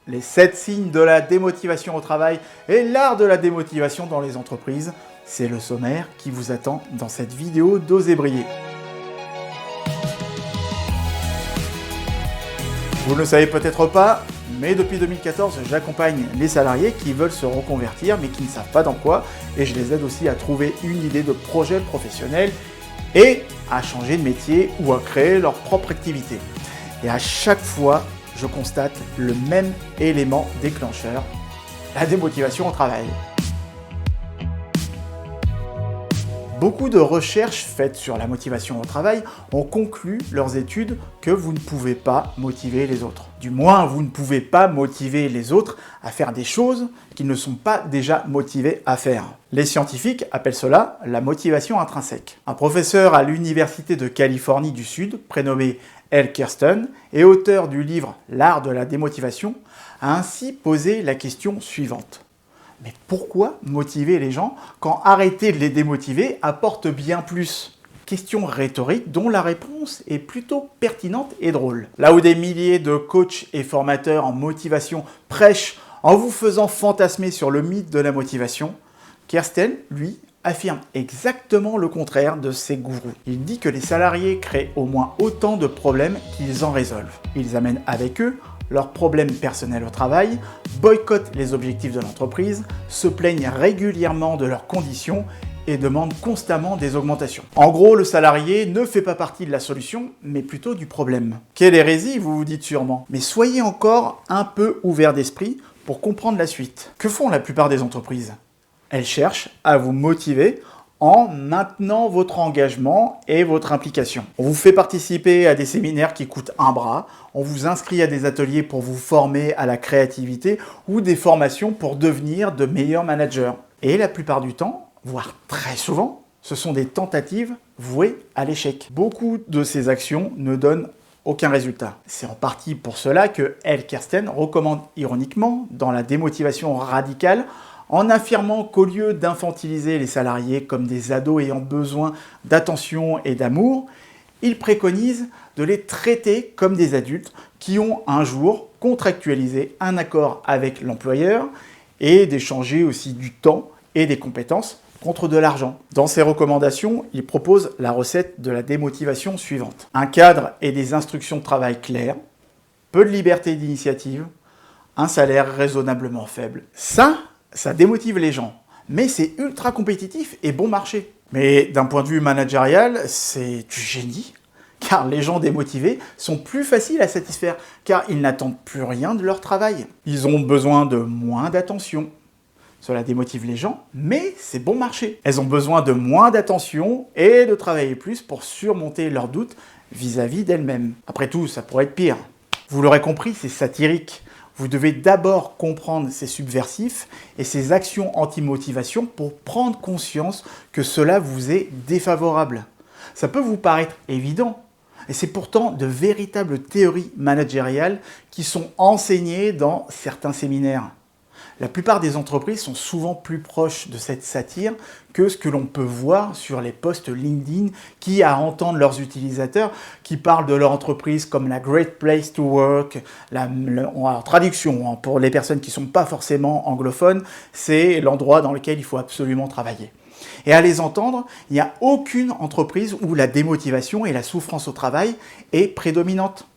Les 7 signes de la démotivation au travail et l'art de la démotivation dans les entreprises, c'est le sommaire qui vous attend dans cette vidéo d'Oser briller. Vous ne le savez peut-être pas, mais depuis 2014, j'accompagne les salariés qui veulent se reconvertir mais qui ne savent pas dans quoi, et je les aide aussi à trouver une idée de projet professionnel et à changer de métier ou à créer leur propre activité. Et à chaque fois, je constate le même élément déclencheur, la démotivation au travail. Beaucoup de recherches faites sur la motivation au travail ont conclu leurs études que vous ne pouvez pas motiver les autres. Du moins, vous ne pouvez pas motiver les autres à faire des choses qu'ils ne sont pas déjà motivés à faire. Les scientifiques appellent cela la motivation intrinsèque. Un professeur à l'Université de Californie du Sud, prénommé L. Kirsten, et auteur du livre L'art de la démotivation, a ainsi posé la question suivante. Mais pourquoi motiver les gens quand arrêter de les démotiver apporte bien plus? Question rhétorique dont la réponse est plutôt pertinente et drôle. Là où des milliers de coachs et formateurs en motivation prêchent en vous faisant fantasmer sur le mythe de la motivation, Kirsten, lui, affirme exactement le contraire de ces gourous. Il dit que les salariés créent au moins autant de problèmes qu'ils en résolvent. Ils amènent avec eux leurs problèmes personnels au travail, boycottent les objectifs de l'entreprise, se plaignent régulièrement de leurs conditions et demandent constamment des augmentations. En gros, le salarié ne fait pas partie de la solution, mais plutôt du problème. Quelle hérésie, vous vous dites sûrement. Mais soyez encore un peu ouvert d'esprit pour comprendre la suite. Que font la plupart des entreprises? Elles cherchent à vous motiver en maintenant votre engagement et votre implication. On vous fait participer à des séminaires qui coûtent un bras, on vous inscrit à des ateliers pour vous former à la créativité ou des formations pour devenir de meilleurs managers. Et la plupart du temps, voire très souvent, ce sont des tentatives vouées à l'échec. Beaucoup de ces actions ne donnent aucun résultat. C'est en partie pour cela que L. Kirsten recommande ironiquement, dans la démotivation radicale, en affirmant qu'au lieu d'infantiliser les salariés comme des ados ayant besoin d'attention et d'amour, il préconise de les traiter comme des adultes qui ont un jour contractualisé un accord avec l'employeur et d'échanger aussi du temps et des compétences contre de l'argent. Dans ses recommandations, il propose la recette de la démotivation suivante. Un cadre et des instructions de travail claires, peu de liberté d'initiative, un salaire raisonnablement faible. Ça démotive les gens, mais c'est ultra compétitif et bon marché. Mais d'un point de vue managérial, c'est du génie, car les gens démotivés sont plus faciles à satisfaire, car ils n'attendent plus rien de leur travail. Ils ont besoin de moins d'attention. Cela démotive les gens, mais c'est bon marché. Elles ont besoin de moins d'attention et de travailler plus pour surmonter leurs doutes vis-à-vis d'elles-mêmes. Après tout, ça pourrait être pire. Vous l'aurez compris, c'est satirique. Vous devez d'abord comprendre ces subversifs et ces actions anti-motivation pour prendre conscience que cela vous est défavorable. Ça peut vous paraître évident, et c'est pourtant de véritables théories managériales qui sont enseignées dans certains séminaires. La plupart des entreprises sont souvent plus proches de cette satire que ce que l'on peut voir sur les posts LinkedIn qui, à entendre leurs utilisateurs, qui parlent de leur entreprise comme la Great Place to Work, en traduction, pour les personnes qui ne sont pas forcément anglophones, c'est l'endroit dans lequel il faut absolument travailler. Et à les entendre, il n'y a aucune entreprise où la démotivation et la souffrance au travail est prédominante.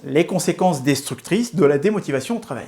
Les conséquences destructrices de la démotivation au travail.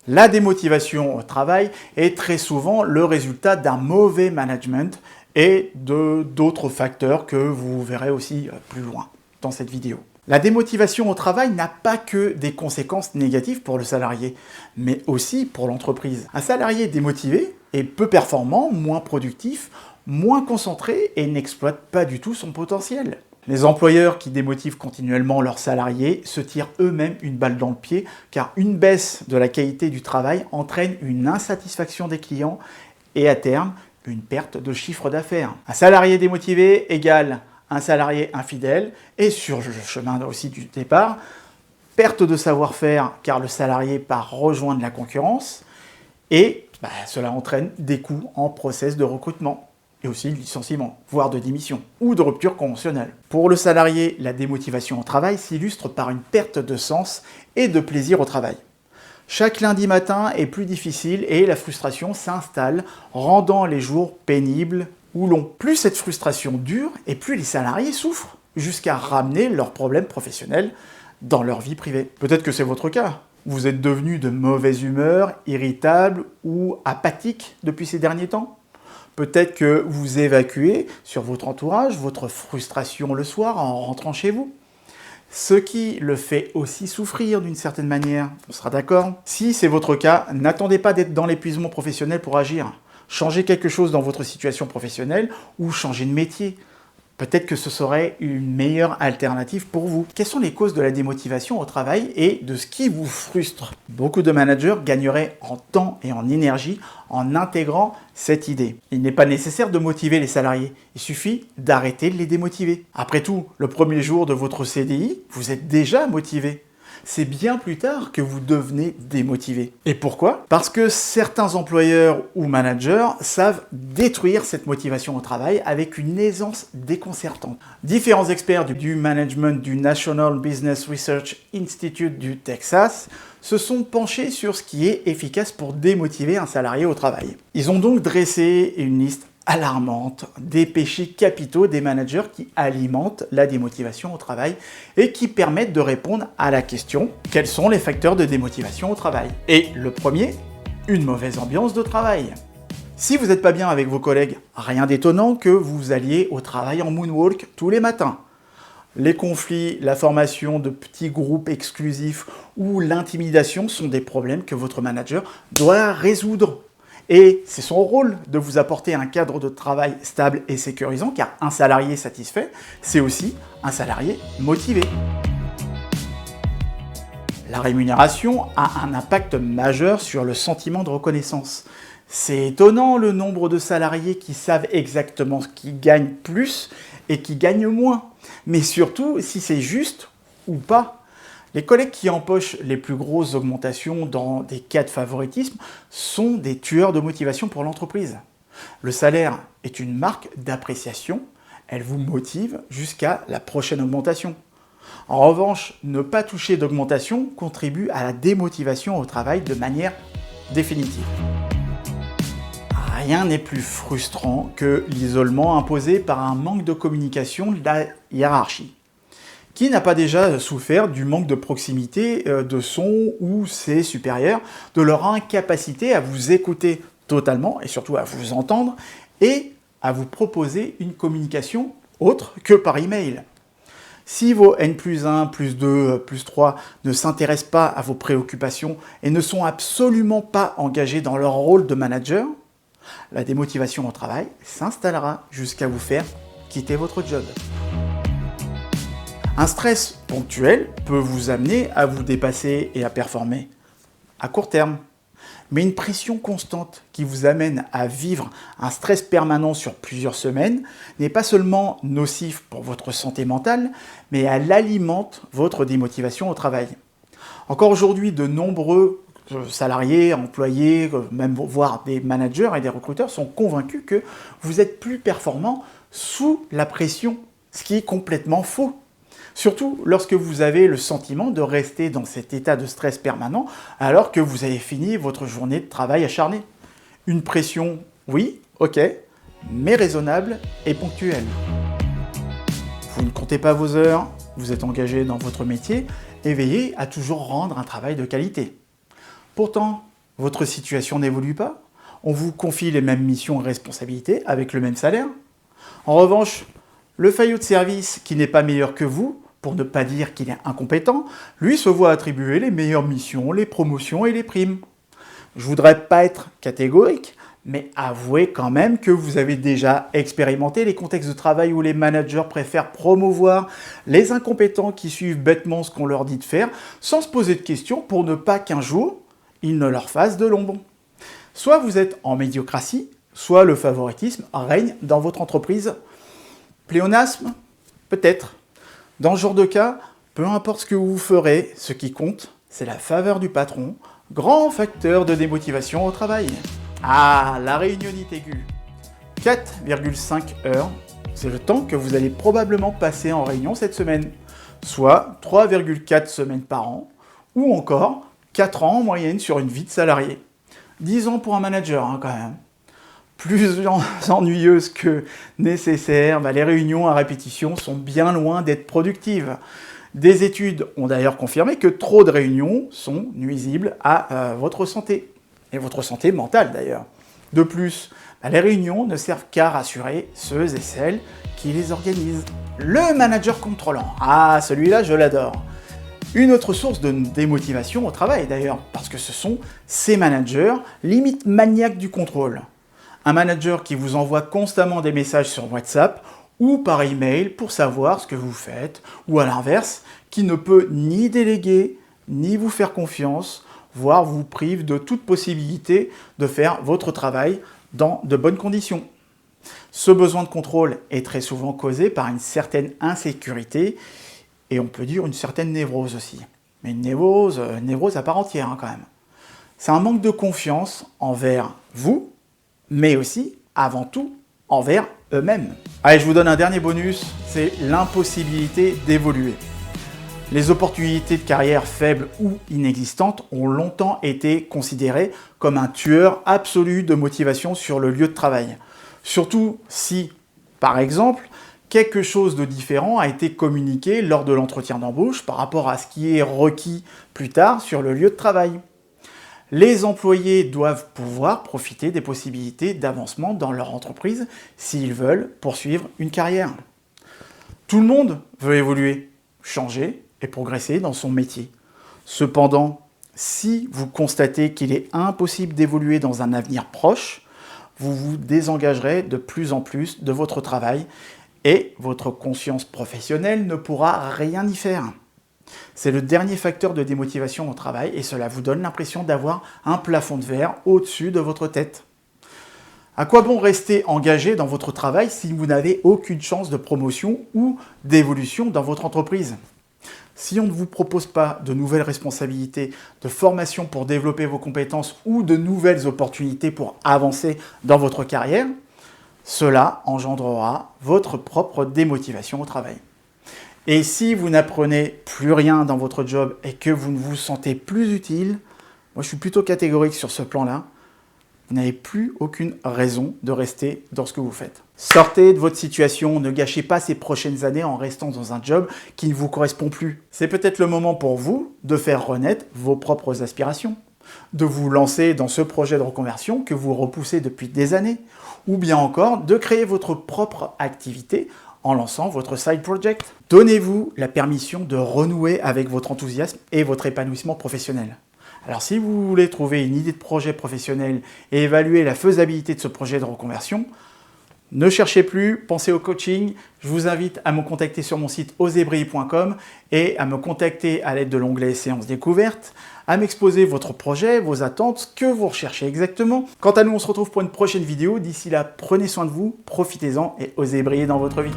La démotivation au travail est très souvent le résultat d'un mauvais management et d'autres facteurs que vous verrez aussi plus loin dans cette vidéo. La démotivation au travail n'a pas que des conséquences négatives pour le salarié, mais aussi pour l'entreprise. Un salarié démotivé est peu performant, moins productif, moins concentré et n'exploite pas du tout son potentiel. Les employeurs qui démotivent continuellement leurs salariés se tirent eux-mêmes une balle dans le pied car une baisse de la qualité du travail entraîne une insatisfaction des clients et à terme une perte de chiffre d'affaires. Un salarié démotivé égale un salarié infidèle et sur le chemin aussi du départ, perte de savoir-faire car le salarié part rejoindre la concurrence et cela entraîne des coûts en process de recrutement. Et aussi de licenciement, voire de démission, ou de rupture conventionnelle. Pour le salarié, la démotivation au travail s'illustre par une perte de sens et de plaisir au travail. Chaque lundi matin est plus difficile et la frustration s'installe, rendant les jours pénibles ou longs. Plus cette frustration dure et plus les salariés souffrent, jusqu'à ramener leurs problèmes professionnels dans leur vie privée. Peut-être que c'est votre cas. Vous êtes devenu de mauvaise humeur, irritable ou apathique depuis ces derniers temps. Peut-être que vous évacuez sur votre entourage votre frustration le soir en rentrant chez vous. Ce qui le fait aussi souffrir d'une certaine manière, on sera d'accord? Si c'est votre cas, n'attendez pas d'être dans l'épuisement professionnel pour agir. Changez quelque chose dans votre situation professionnelle ou changez de métier. Peut-être que ce serait une meilleure alternative pour vous. Quelles sont les causes de la démotivation au travail et de ce qui vous frustre? Beaucoup de managers gagneraient en temps et en énergie en intégrant cette idée. Il n'est pas nécessaire de motiver les salariés, il suffit d'arrêter de les démotiver. Après tout, le premier jour de votre CDI, vous êtes déjà motivé. C'est bien plus tard que vous devenez démotivé. Et pourquoi? Parce que certains employeurs ou managers savent détruire cette motivation au travail avec une aisance déconcertante. Différents experts du management du National Business Research Institute du Texas se sont penchés sur ce qui est efficace pour démotiver un salarié au travail. Ils ont donc dressé une liste alarmante des péchés capitaux des managers qui alimentent la démotivation au travail et qui permettent de répondre à la question « Quels sont les facteurs de démotivation au travail ?» Et le premier, une mauvaise ambiance de travail. Si vous n'êtes pas bien avec vos collègues, rien d'étonnant que vous alliez au travail en moonwalk tous les matins. Les conflits, la formation de petits groupes exclusifs ou l'intimidation sont des problèmes que votre manager doit résoudre. Et c'est son rôle de vous apporter un cadre de travail stable et sécurisant, car un salarié satisfait, c'est aussi un salarié motivé. La rémunération a un impact majeur sur le sentiment de reconnaissance. C'est étonnant le nombre de salariés qui savent exactement ce qu'ils gagnent plus et qui gagnent moins, mais surtout si c'est juste ou pas. Les collègues qui empochent les plus grosses augmentations dans des cas de favoritisme sont des tueurs de motivation pour l'entreprise. Le salaire est une marque d'appréciation, elle vous motive jusqu'à la prochaine augmentation. En revanche, ne pas toucher d'augmentation contribue à la démotivation au travail de manière définitive. Rien n'est plus frustrant que l'isolement imposé par un manque de communication de la hiérarchie. Qui n'a pas déjà souffert du manque de proximité de son ou ses supérieurs, de leur incapacité à vous écouter totalement et surtout à vous entendre et à vous proposer une communication autre que par email? Si vos N+1, +2, +3 ne s'intéressent pas à vos préoccupations et ne sont absolument pas engagés dans leur rôle de manager, la démotivation au travail s'installera jusqu'à vous faire quitter votre job. Un stress ponctuel peut vous amener à vous dépasser et à performer à court terme. Mais une pression constante qui vous amène à vivre un stress permanent sur plusieurs semaines n'est pas seulement nocif pour votre santé mentale, mais elle alimente votre démotivation au travail. Encore aujourd'hui, de nombreux salariés, employés, même voire des managers et des recruteurs sont convaincus que vous êtes plus performant sous la pression, ce qui est complètement faux. Surtout lorsque vous avez le sentiment de rester dans cet état de stress permanent alors que vous avez fini votre journée de travail acharnée. Une pression, oui, ok, mais raisonnable et ponctuelle. Vous ne comptez pas vos heures, vous êtes engagé dans votre métier et veillez à toujours rendre un travail de qualité. Pourtant, votre situation n'évolue pas, on vous confie les mêmes missions et responsabilités avec le même salaire. En revanche, le faillot de service qui n'est pas meilleur que vous, pour ne pas dire qu'il est incompétent, lui se voit attribuer les meilleures missions, les promotions et les primes. Je voudrais pas être catégorique, mais avouez quand même que vous avez déjà expérimenté les contextes de travail où les managers préfèrent promouvoir les incompétents qui suivent bêtement ce qu'on leur dit de faire, sans se poser de questions pour ne pas qu'un jour, ils ne leur fassent de l'ombre. Soit vous êtes en médiocratie, soit le favoritisme règne dans votre entreprise. Pléonasme? Peut-être. Dans ce genre de cas, peu importe ce que vous ferez, ce qui compte, c'est la faveur du patron, grand facteur de démotivation au travail. Ah, la réunionnite aiguë. 4,5 heures, c'est le temps que vous allez probablement passer en réunion cette semaine, soit 3,4 semaines par an, ou encore 4 ans en moyenne sur une vie de salarié. 10 ans pour un manager, hein, quand même. Plus ennuyeuses que nécessaires, les réunions à répétition sont bien loin d'être productives. Des études ont d'ailleurs confirmé que trop de réunions sont nuisibles à votre santé, et votre santé mentale d'ailleurs. De plus, les réunions ne servent qu'à rassurer ceux et celles qui les organisent. Le manager contrôlant, ah celui-là je l'adore. Une autre source de démotivation au travail d'ailleurs, parce que ce sont ces managers, limite maniaques du contrôle. Un manager qui vous envoie constamment des messages sur WhatsApp ou par email pour savoir ce que vous faites, ou à l'inverse, qui ne peut ni déléguer, ni vous faire confiance, voire vous prive de toute possibilité de faire votre travail dans de bonnes conditions. Ce besoin de contrôle est très souvent causé par une certaine insécurité et on peut dire une certaine névrose aussi. Mais une névrose à part entière quand même. C'est un manque de confiance envers vous, mais aussi, avant tout, envers eux-mêmes. Allez, je vous donne un dernier bonus, c'est l'impossibilité d'évoluer. Les opportunités de carrière faibles ou inexistantes ont longtemps été considérées comme un tueur absolu de motivation sur le lieu de travail. Surtout si, par exemple, quelque chose de différent a été communiqué lors de l'entretien d'embauche par rapport à ce qui est requis plus tard sur le lieu de travail. Les employés doivent pouvoir profiter des possibilités d'avancement dans leur entreprise s'ils veulent poursuivre une carrière. Tout le monde veut évoluer, changer et progresser dans son métier. Cependant, si vous constatez qu'il est impossible d'évoluer dans un avenir proche, vous vous désengagerez de plus en plus de votre travail et votre conscience professionnelle ne pourra rien y faire. C'est le dernier facteur de démotivation au travail et cela vous donne l'impression d'avoir un plafond de verre au-dessus de votre tête. À quoi bon rester engagé dans votre travail si vous n'avez aucune chance de promotion ou d'évolution dans votre entreprise ? Si on ne vous propose pas de nouvelles responsabilités, de formation pour développer vos compétences ou de nouvelles opportunités pour avancer dans votre carrière, cela engendrera votre propre démotivation au travail. Et si vous n'apprenez plus rien dans votre job et que vous ne vous sentez plus utile, moi je suis plutôt catégorique sur ce plan-là, vous n'avez plus aucune raison de rester dans ce que vous faites. Sortez de votre situation, ne gâchez pas ces prochaines années en restant dans un job qui ne vous correspond plus. C'est peut-être le moment pour vous de faire renaître vos propres aspirations, de vous lancer dans ce projet de reconversion que vous repoussez depuis des années, ou bien encore de créer votre propre activité en lançant votre side project. Donnez-vous la permission de renouer avec votre enthousiasme et votre épanouissement professionnel. Alors si vous voulez trouver une idée de projet professionnel et évaluer la faisabilité de ce projet de reconversion, ne cherchez plus, pensez au coaching. Je vous invite à me contacter sur mon site osebriller.com et à me contacter à l'aide de l'onglet séance découverte, à m'exposer votre projet, vos attentes, ce que vous recherchez exactement. Quant à nous, on se retrouve pour une prochaine vidéo. D'ici là, prenez soin de vous, profitez-en et osez briller dans votre vie.